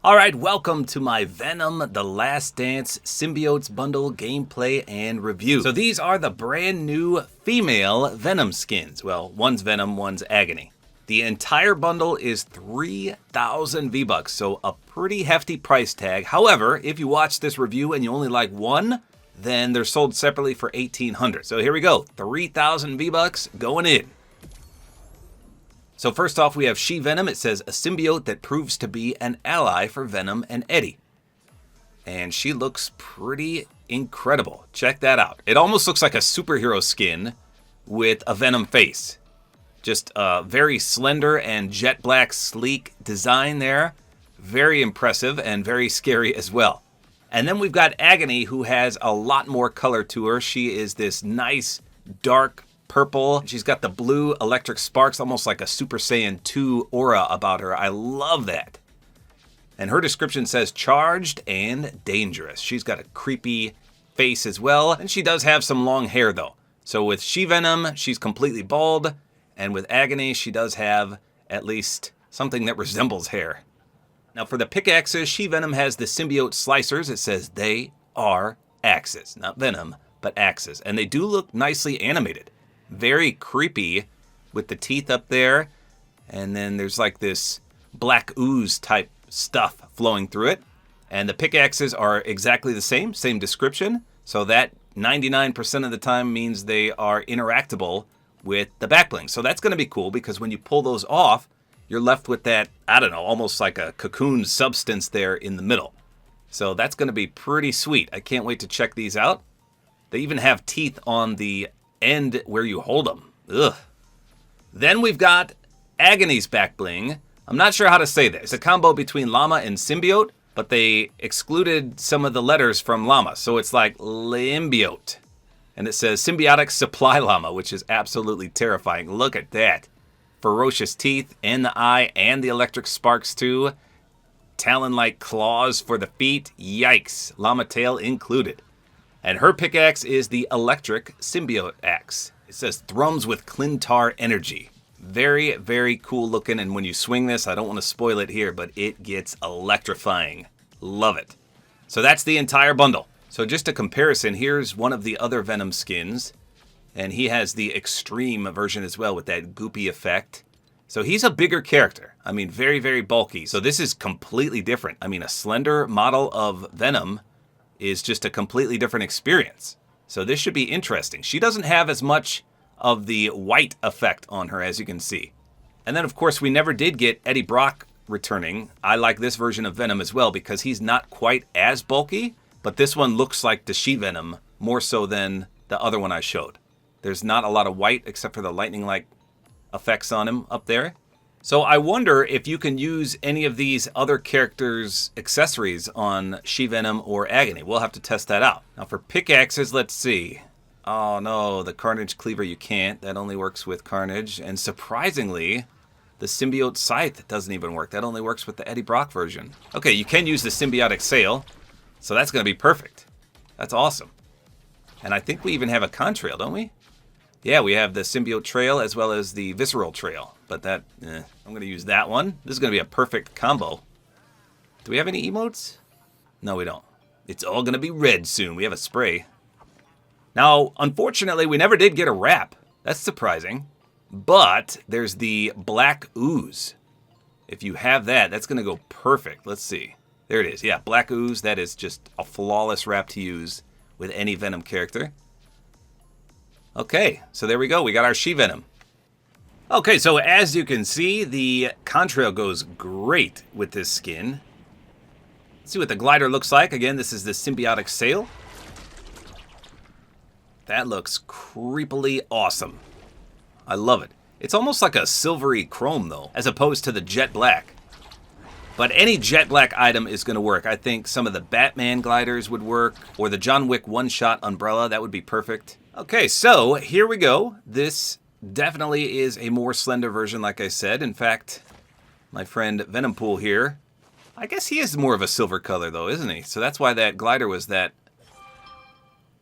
Alright, welcome to my Venom The Last Dance Symbiotes bundle gameplay and review. So these are the brand new female Venom skins. Well, one's Venom, one's Agony. The entire bundle is 3,000 V-Bucks, so a pretty hefty price tag. However, if you watch this review and you only like one, then they're sold separately for 1,800. So here we go, 3,000 V-Bucks going in. So first off, we have She-Venom. It says, a symbiote that proves to be an ally for Venom and Eddie. And she looks pretty incredible. Check that out. It almost looks like a superhero skin with a Venom face. Just a very slender and jet black, sleek design there. Very impressive and very scary as well. And then we've got Agony, who has a lot more color to her. She is this nice, dark purple. She's got the blue electric sparks, almost like a Super Saiyan 2 aura about her. I love that. And her description says charged and dangerous. She's got a creepy face as well. And she does have some long hair though. So with She-Venom, she's completely bald. And with Agony, she does have at least something that resembles hair. Now for the pickaxes, She-Venom has the symbiote slicers. It says they are axes. Not venom, but axes. And they do look nicely animated. Very creepy with the teeth up there. And then there's like this black ooze type stuff flowing through it. And the pickaxes are exactly the same description. So that 99% of the time means they are interactable with the back bling. So that's going to be cool because when you pull those off, you're left with that, I don't know, almost like a cocoon substance there in the middle. So that's going to be pretty sweet. I can't wait to check these out. They even have teeth on the end where you hold them. Ugh. Then we've got Agony's back bling. I'm not sure how to say this. It's a combo between llama and symbiote, but they excluded some of the letters from llama. So it's like limbiote. And it says symbiotic supply llama, which is absolutely terrifying. Look at that. Ferocious teeth and the eye and the electric sparks too. Talon-like claws for the feet. Yikes. Llama tail included. And her pickaxe is the electric symbiote axe. It says thrums with Clintar energy. Very, very cool looking. And when you swing this, I don't want to spoil it here, but it gets electrifying. Love it. So that's the entire bundle. So just a comparison, here's one of the other Venom skins. And he has the extreme version as well with that goopy effect. So he's a bigger character. I mean, very, very bulky. So this is completely different. I mean, a slender model of Venom is just a completely different experience. So this should be interesting. She doesn't have as much of the white effect on her, as you can see. And then, of course, we never did get Eddie Brock returning. I like this version of Venom as well because he's not quite as bulky, but this one looks like the She-Venom more so than the other one I showed. There's not a lot of white except for the lightning-like effects on him up there. So I wonder if you can use any of these other characters' accessories on She-Venom or Agony. We'll have to test that out. Now for pickaxes, let's see. Oh no, the Carnage Cleaver you can't. That only works with Carnage. And surprisingly, the Symbiote Scythe doesn't even work. That only works with the Eddie Brock version. Okay, you can use the Symbiotic Sail. So that's going to be perfect. That's awesome. And I think we even have a contrail, don't we? Yeah, we have the Symbiote Trail as well as the Visceral Trail. But that, I'm going to use that one. This is going to be a perfect combo. Do we have any emotes? No, we don't. It's all going to be red soon. We have a spray. Now, unfortunately, we never did get a wrap. That's surprising. But there's the Black Ooze. If you have that, that's going to go perfect. Let's see. There it is. Yeah, Black Ooze. That is just a flawless wrap to use with any Venom character. Okay, so there we go. We got our She-Venom. Okay, so as you can see, the contrail goes great with this skin. Let's see what the glider looks like. Again, this is the Symbiotic Sail. That looks creepily awesome. I love it. It's almost like a silvery chrome, though, as opposed to the jet black. But any jet black item is going to work. I think some of the Batman gliders would work, or the John Wick one-shot umbrella. That would be perfect. Okay, so here we go. This definitely is a more slender version, like I said. In fact, my friend Venompool here, I guess he is more of a silver color, though, isn't he? So that's why that glider was that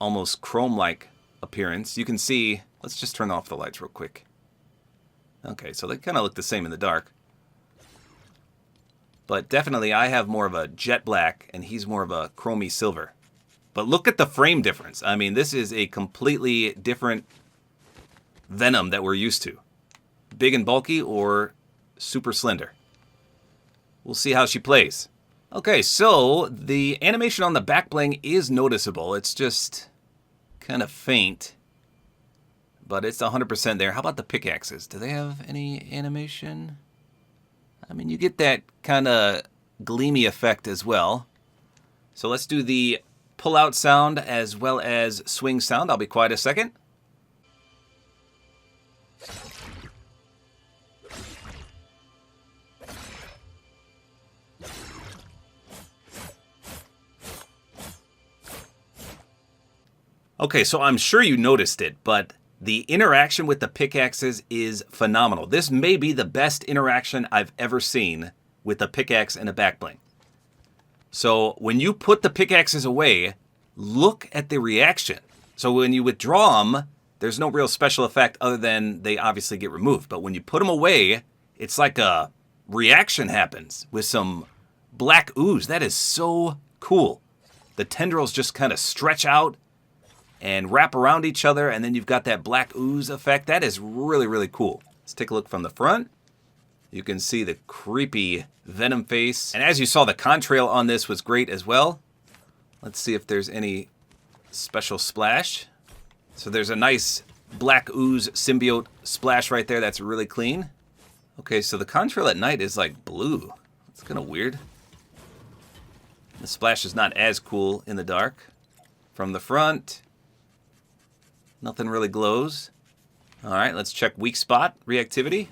almost chrome-like appearance. You can see, let's just turn off the lights real quick. Okay, so they kind of look the same in the dark. But definitely I have more of a jet black and he's more of a chromey silver. But look at the frame difference. I mean, this is a completely different Venom that we're used to. Big and bulky or super slender. We'll see how she plays. Okay, so the animation on the back bling is noticeable. It's just kind of faint, but it's 100% there. How about the pickaxes? Do they have any animation? I mean, you get that kind of gleamy effect as well. So let's do the pull out sound as well as swing sound. I'll be quiet a second. Okay, so I'm sure you noticed it, but the interaction with the pickaxes is phenomenal. This may be the best interaction I've ever seen with a pickaxe and a back bling. So when you put the pickaxes away, look at the reaction. So when you withdraw them, there's no real special effect other than they obviously get removed. But when you put them away, it's like a reaction happens with some black ooze. That is so cool. The tendrils just kind of stretch out and wrap around each other, and then you've got that black ooze effect. That is really, really cool. Let's take a look from the front. You can see the creepy Venom face. And as you saw, the contrail on this was great as well. Let's see if there's any special splash. So there's a nice black ooze symbiote splash right there. That's really clean. Okay, so the contrail at night is like blue. It's kind of weird. The splash is not as cool in the dark. From the front, nothing really glows. All right, let's check weak spot reactivity.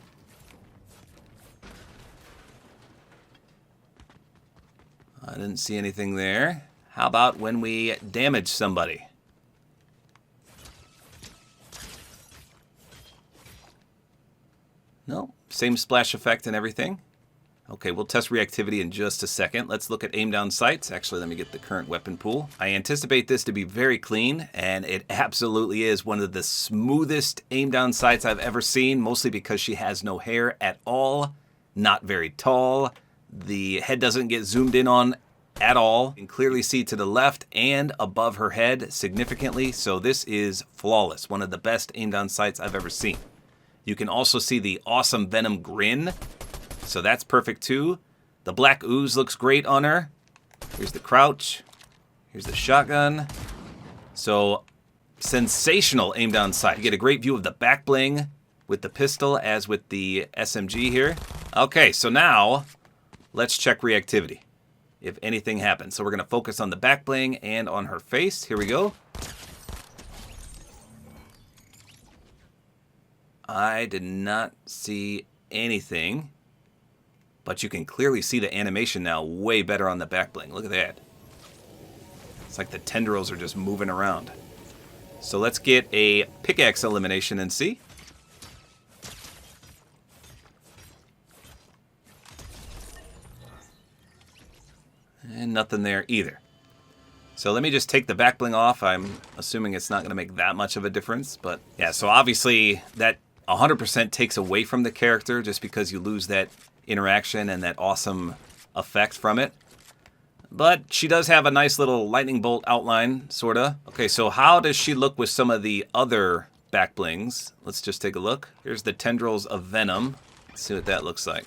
I didn't see anything there. How about when we damage somebody? No, same splash effect and everything. Okay, we'll test reactivity in just a second. Let's look at aim down sights. Actually, let me get the current weapon pool. I anticipate this to be very clean, and it absolutely is one of the smoothest aim down sights I've ever seen, mostly because she has no hair at all, not very tall. The head doesn't get zoomed in on at all. You can clearly see to the left and above her head significantly, so this is flawless. One of the best aim down sights I've ever seen. You can also see the awesome Venom grin. So that's perfect too. The black ooze looks great on her. Here's the crouch. Here's the shotgun. So sensational aim down sight. You get a great view of the back bling with the pistol as with the SMG here. Okay, so now let's check reactivity if anything happens. So we're going to focus on the back bling and on her face. Here we go. I did not see anything. But you can clearly see the animation now way better on the back bling. Look at that. It's like the tendrils are just moving around. So let's get a pickaxe elimination and see. And nothing there either. So let me just take the back bling off. I'm assuming it's not going to make that much of a difference. But yeah, so obviously that 100% takes away from the character just because you lose that interaction and that awesome effect from it. But she does have a nice little lightning bolt outline, sorta. Okay, so how does she look with some of the other back blings? Let's just take a look. Here's the tendrils of Venom. Let's see what that looks like.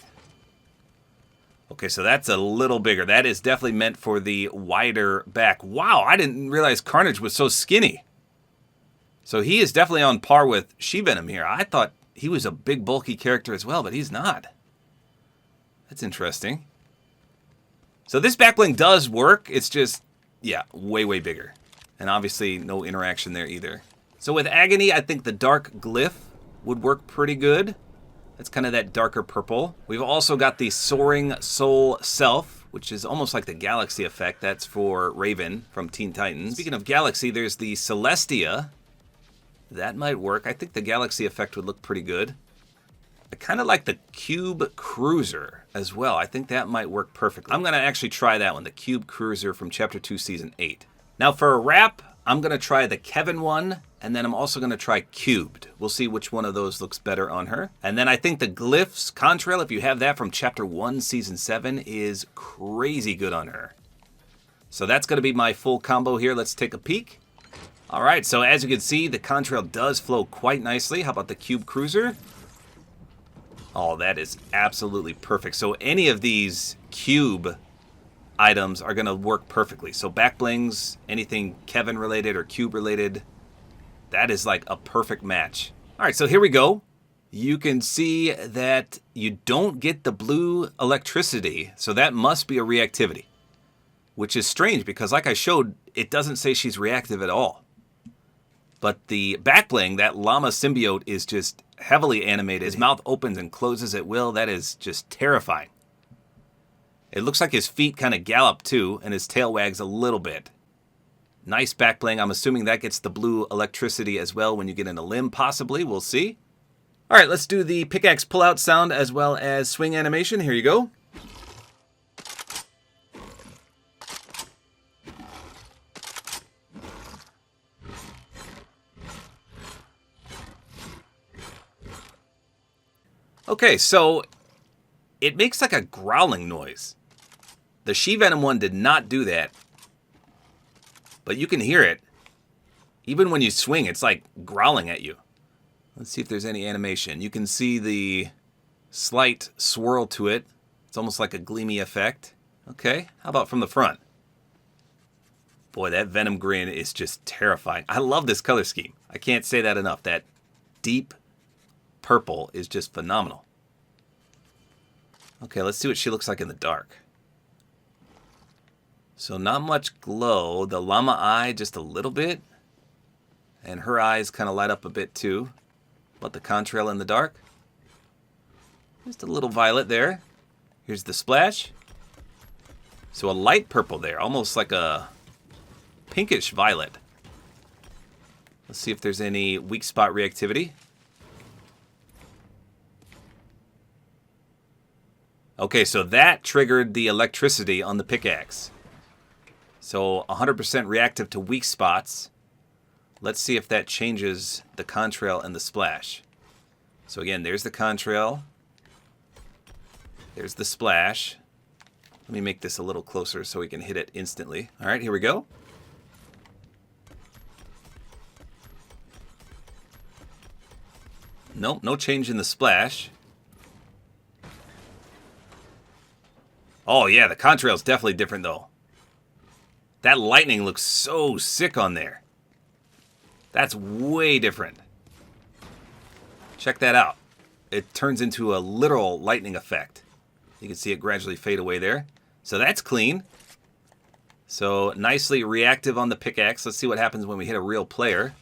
Okay, so that's a little bigger. That is definitely meant for the wider back. Wow, I didn't realize Carnage was so skinny. So he is definitely on par with She-Venom here. I thought he was a big bulky character as well, but he's not. That's interesting. So this back bling does work. It's just, yeah, way, way bigger. And obviously no interaction there either. So with Agony, I think the dark glyph would work pretty good. That's kind of that darker purple. We've also got the Soaring Soul Self, which is almost like the Galaxy effect. That's for Raven from Teen Titans. Speaking of Galaxy, there's the Celestia. That might work. I think the Galaxy effect would look pretty good. I kind of like the Cube Cruiser as well. I think that might work perfectly. I'm going to actually try that one, the Cube Cruiser from Chapter 2, Season 8. Now for a wrap, I'm going to try the Kevin one And then I'm also going to try cubed. We'll see which one of those looks better on her. And then I think the glyphs contrail, if you have that from Chapter 1, Season 7, is crazy good on her. So that's going to be my full combo here. Let's take a peek. All right, so as you can see, the contrail does flow quite nicely. How about the cube cruiser? Oh, that is absolutely perfect. So any of these cube items are going to work perfectly. So back blings, anything Kevin related or cube related, that is like a perfect match. All right, so here we go. You can see that you don't get the blue electricity, so that must be a reactivity, which is strange because like I showed, it doesn't say she's reactive at all. But the back bling, that llama symbiote, is just heavily animated. His mouth opens and closes at will. That is just terrifying. It looks like his feet kind of gallop too, and his tail wags a little bit. Nice back bling. I'm assuming that gets the blue electricity as well when you get in a limb, possibly. We'll see. All right, let's do the pickaxe pull-out sound as well as swing animation. Here you go. Okay, so it makes like a growling noise. The She-Venom one did not do that. But you can hear it. Even when you swing, it's like growling at you. Let's see if there's any animation. You can see the slight swirl to it. It's almost like a gleamy effect. Okay, how about from the front? Boy, that Venom grin is just terrifying. I love this color scheme. I can't say that enough. That deep purple is just phenomenal. Okay, let's see what she looks like in the dark. So not much glow. The llama eye just a little bit. And her eyes kind of light up a bit too. But the contrail in the dark. Just a little violet there. Here's the splash. So a light purple there. Almost like a pinkish violet. Let's see if there's any weak spot reactivity. Okay, so that triggered the electricity on the pickaxe. So 100% reactive to weak spots. Let's see if that changes the contrail and the splash. So again, there's the contrail. There's the splash. Let me make this a little closer so we can hit it instantly. All right, here we go. Nope, no change in the splash. Oh yeah, the contrail is definitely different though. That lightning looks so sick on there. That's way different. Check that out. It turns into a literal lightning effect. You can see it gradually fade away there. So that's clean. So nicely reactive on the pickaxe. Let's see what happens when we hit a real player.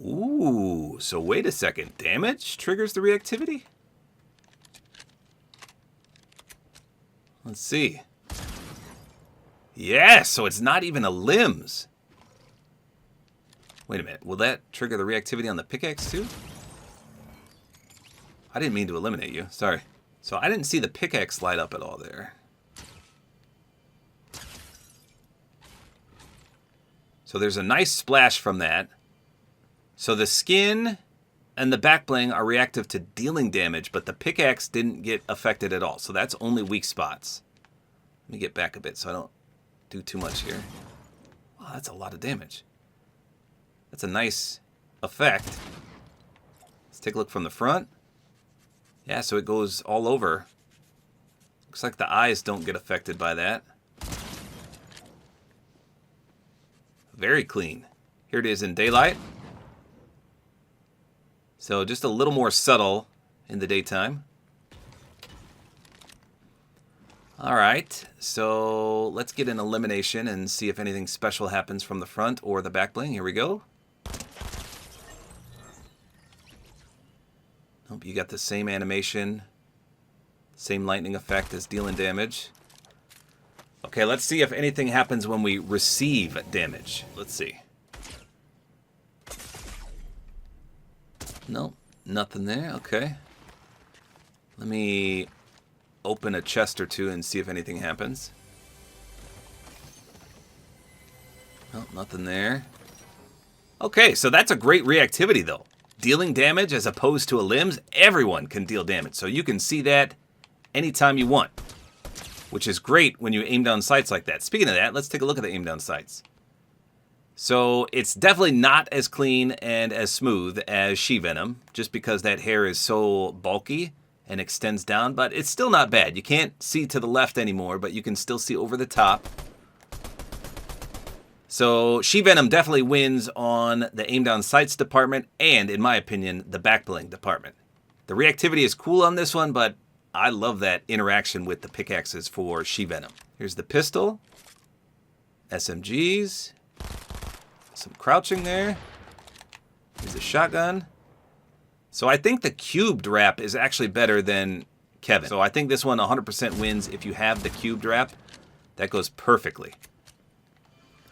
Ooh, so wait a second. Damage triggers the reactivity? Let's see. Yeah, so it's not even a limbs. Wait a minute. Will that trigger the reactivity on the pickaxe too? I didn't mean to eliminate you. Sorry. So I didn't see the pickaxe light up at all there. So there's a nice splash from that. So the skin and the back bling are reactive to dealing damage, but the pickaxe didn't get affected at all. So that's only weak spots. Let me get back a bit so I don't do too much here. Wow, that's a lot of damage. That's a nice effect. Let's take a look from the front. Yeah, so it goes all over. Looks like the eyes don't get affected by that. Very clean. Here it is in daylight. So just a little more subtle in the daytime. All right, so let's get an elimination and see if anything special happens from the front or the back bling. Here we go. Nope, you got the same animation, same lightning effect as dealing damage. Okay, let's see if anything happens when we receive damage. Let's see. Nope, nothing there. Okay. Let me open a chest or two and see if anything happens. Nope, nothing there. Okay, so that's a great reactivity though. Dealing damage as opposed to a limbs, everyone can deal damage. So you can see that anytime you want, which is great when you aim down sights like that. Speaking of that, let's take a look at the aim down sights. So it's definitely not as clean and as smooth as She-Venom, just because that hair is so bulky and extends down, but it's still not bad. You can't see to the left anymore, but you can still see over the top. So She-Venom definitely wins on the aim down sights department and, in my opinion, the back bling department. The reactivity is cool on this one, but I love that interaction with the pickaxes for She-Venom. Here's the pistol, SMGs, some crouching there. Here's the shotgun. So I think the cubed wrap is actually better than Kevin. So I think this one 100% wins if you have the cubed wrap. That goes perfectly.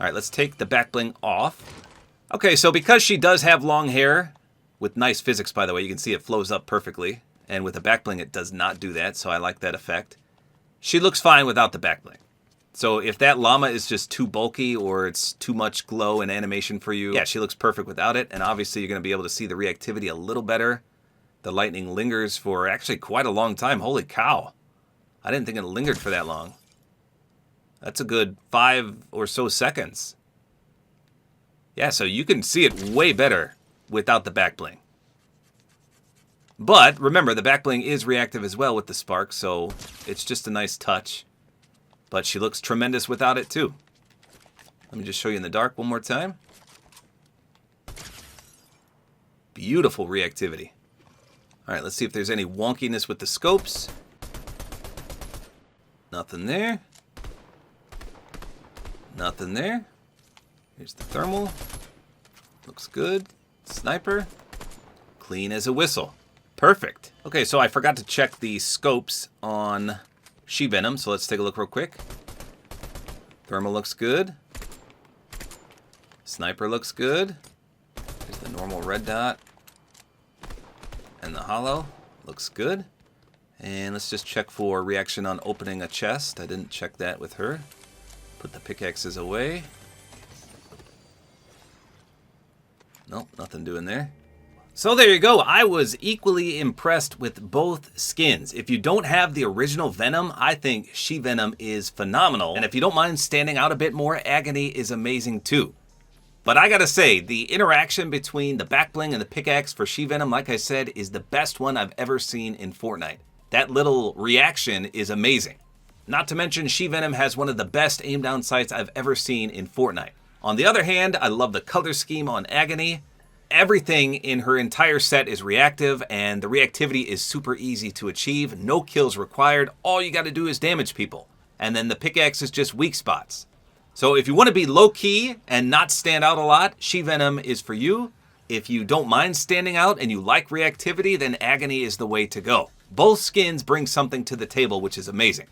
All right, let's take the back bling off. Okay, so because she does have long hair, with nice physics, by the way, you can see it flows up perfectly. And with the back bling, it does not do that, so I like that effect. She looks fine without the back bling. So if that llama is just too bulky or it's too much glow and animation for you, yeah, she looks perfect without it. And obviously, you're going to be able to see the reactivity a little better. The lightning lingers for actually quite a long time. Holy cow. I didn't think it lingered for that long. That's a good 5 or so seconds. Yeah, so you can see it way better without the back bling. But remember, the back bling is reactive as well with the spark, so it's just a nice touch. But she looks tremendous without it too. Let me just show you in the dark one more time. Beautiful reactivity. All right, let's see if there's any wonkiness with the scopes. Nothing there. Nothing there. Here's the thermal. Looks good. Sniper. Clean as a whistle. Perfect. Okay, so I forgot to check the scopes on She-Venom, so let's take a look real quick. Thermal looks good. Sniper looks good. There's the normal red dot. And the hollow looks good. And let's just check for reaction on opening a chest. I didn't check that with her. Put the pickaxes away. Nope, nothing doing there. So there you go. I was equally impressed with both skins. If you don't have the original Venom, I think She-Venom is phenomenal. And if you don't mind standing out a bit more, Agony is amazing too. But I gotta say, the interaction between the back bling and the pickaxe for She-Venom, like I said, is the best one I've ever seen in Fortnite. That little reaction is amazing. Not to mention, She-Venom has one of the best aim down sights I've ever seen in Fortnite. On the other hand, I love the color scheme on Agony. Everything in her entire set is reactive, and the reactivity is super easy to achieve. No kills required. All you gotta do is damage people. And then the pickaxe is just weak spots. So if you want to be low-key and not stand out a lot, She-Venom is for you. If you don't mind standing out and you like reactivity, then Agony is the way to go. Both skins bring something to the table, which is amazing.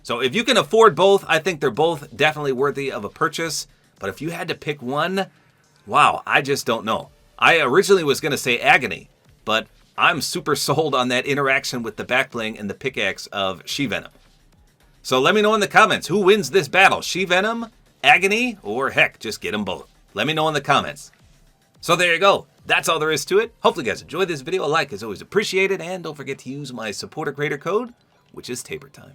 So if you can afford both, I think they're both definitely worthy of a purchase. But if you had to pick one, wow, I just don't know. I originally was going to say Agony, but I'm super sold on that interaction with the back bling and the pickaxe of She-Venom. So let me know in the comments, who wins this battle? She-Venom, Agony, or heck, just get them both. Let me know in the comments. So there you go. That's all there is to it. Hopefully you guys enjoyed this video. A like is always appreciated. And don't forget to use my Support-A-Creator code, which is tabortime.